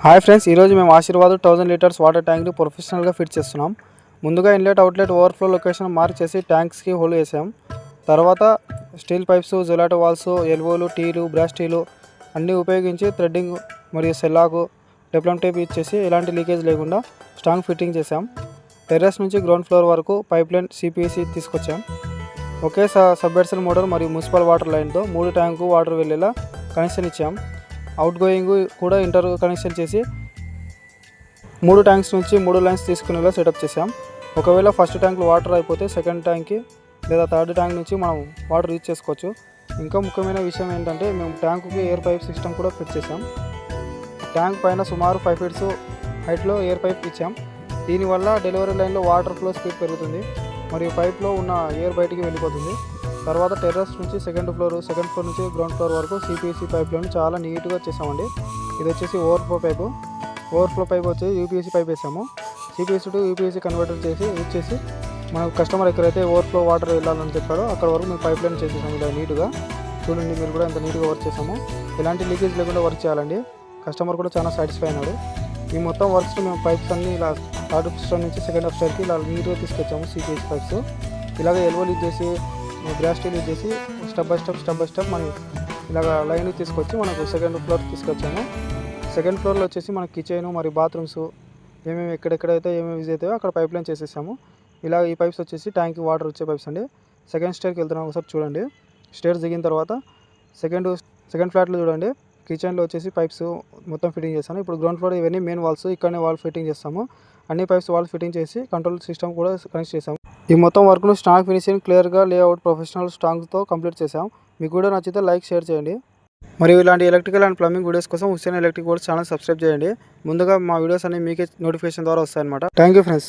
Hi friends, ఈరోజు మేము Aashirvaad 1000 litres water ట్యాంక్ని ప్రొఫెషనల్గా ఫిట్ చేస్తున్నాం. ముందుగా ఇన్లెట్ అవుట్లెట్ ఓవర్ఫ్లో లొకేషన్ మార్చేసి ట్యాంక్స్కి హోల్ వేసాం. తర్వాత స్టీల్ పైప్స్, జొలాటో వాల్స్, ఎల్బోలు, టీలు, బ్రాస్ టీలు అన్నీ ఉపయోగించి థ్రెడ్డింగ్ మరియు సెల్లాకు టెప్లం టేప్ ఇచ్చేసి ఎలాంటి లీకేజ్ లేకుండా స్ట్రాంగ్ ఫిట్టింగ్ చేసాం. టెర్రస్ నుంచి గ్రౌండ్ ఫ్లోర్ వరకు పైప్ లైన్ సిపిఎసి తీసుకొచ్చాం. ఒకే సబ్మెర్సిబుల్ మోటార్ మరియు మున్సిపల్ వాటర్ లైన్తో 3 ట్యాంకు వాటర్ వెళ్ళేలా కనెక్షన్ ఇచ్చాం. అవుట్ గోయింగ్ కూడా ఇంటర్ కనెక్షన్ చేసి 3 ట్యాంక్స్ నుంచి 3 లైన్స్ తీసుకునేలా సెటప్ చేసాం. ఒకవేళ ఫస్ట్ ట్యాంక్లో వాటర్ అయిపోతే సెకండ్ ట్యాంక్కి లేదా థర్డ్ ట్యాంక్ నుంచి మనం వాటర్ యూజ్ చేసుకోవచ్చు. ఇంకా ముఖ్యమైన విషయం ఏంటంటే మేము ట్యాంకుకి ఎయిర్ పైప్ సిస్టమ్ కూడా ఫిట్ చేసాం. ట్యాంక్ పైన సుమారు 5 ఫీట్స్ హైట్లో ఎయిర్ పైప్ ఇచ్చాం. దీనివల్ల డెలివరీ లైన్లో వాటర్ ఫ్లో స్పీడ్ పెరుగుతుంది మరియు పైప్లో ఉన్న ఎయిర్ బయటికి వెళ్ళిపోతుంది. తర్వాత టెర్రస్ నుంచి సెకండ్ ఫ్లోర్ నుంచి గ్రౌండ్ ఫ్లోర్ వరకు సిపిఎసి పైప్లను చాలా నీట్గా చేసామండి. ఇది వచ్చేసి ఓవర్ఫ్లో పైప్ వచ్చి యూపీఎస్సీ పైప్ వేసాము. CPSE to UPSC converter use చేసి మనకు కస్టమర్ ఎక్కడైతే ఓవర్ఫ్లో వాటర్ వెళ్ళాలని చెప్పారో అక్కడ వరకు మేము పైప్ లైన్ చేసేసాము. ఇలా నీట్గా చూడండి, మీరు కూడా ఎంత నీట్గా వర్క్ చేసాము. ఎలాంటి లీకేజ్ లేకుండా వర్క్ చేయాలండి. కస్టమర్ కూడా చాలా సాటిస్ఫై అయినాడు. ఈ మొత్తం వర్క్స్ మేము పైప్స్ అన్ని ఇలా థర్డ్ స్టోర్ నుంచి సెకండ్ స్టోర్కి ఇలా నీట్గా తీసుకొచ్చాము. సిపిఎస్ పైప్స్ ఇలాగ ఎల్బోలు యూజ్ చేసి గ్రాస్ టీల్ యూజ్ చేసి స్టెప్ బై స్టెప్ మనం ఇలాగ లైన్ తీసుకొచ్చి మనకు సెకండ్ ఫ్లోర్ తీసుకొచ్చాము. సెకండ్ ఫ్లోర్లో వచ్చేసి మన కిచెన్ మరియు బాత్రూమ్స్ ఎక్కడెక్కడైతే ఏమేమి యూజ్ అవుతాయో అక్కడ పైప్ లైన్ చేసేసాము. ఇలా ఈ పైప్స్ వచ్చేసి ట్యాంక్కి వాటర్ వచ్చే పైప్స్ అండి. సెకండ్ స్టేర్కి వెళ్తున్నాం, ఒకసారి చూడండి. స్టేర్స్ దిగిన తర్వాత సెకండ్ ఫ్లాట్లో చూడండి, కిచెన్లో వచ్చేసి పైప్స్ మొత్తం ఫిట్టింగ్ చేస్తాను. ఇప్పుడు గ్రౌండ్ ఫ్లోర్ ఇవన్నీ మెయిన్ వాల్స్, ఇక్కడనే వాల్ ఫిట్టింగ్ చేస్తాము. అన్ని పైప్స్ వాల్ ఫిట్టింగ్ చేసి కంట్రోల్ సిస్టమ్ కూడా కనెక్ట్ చేసాము. ఈ మొత్తం వర్క్ను స్ట్రాంగ్ ఫినిషింగ్, క్లియర్గా లేఅవుట్, ప్రొఫెషనల్ స్ట్రాంగ్తో కంప్లీట్ చేసాం. మీకు కూడా నచ్చితే లైక్, షేర్ చేయండి. మరియు ఇలాంటి ఎలక్ట్రికల్ అండ్ ప్లంబింగ్ వీడియోస్ కోసం Hussain electric works channel subscribe చేయండి. ముందుగా మా వీడియోస్ అన్ని మీకే నోటిఫికేషన్ ద్వారా వస్తాయన్నమాట. Thank you friends.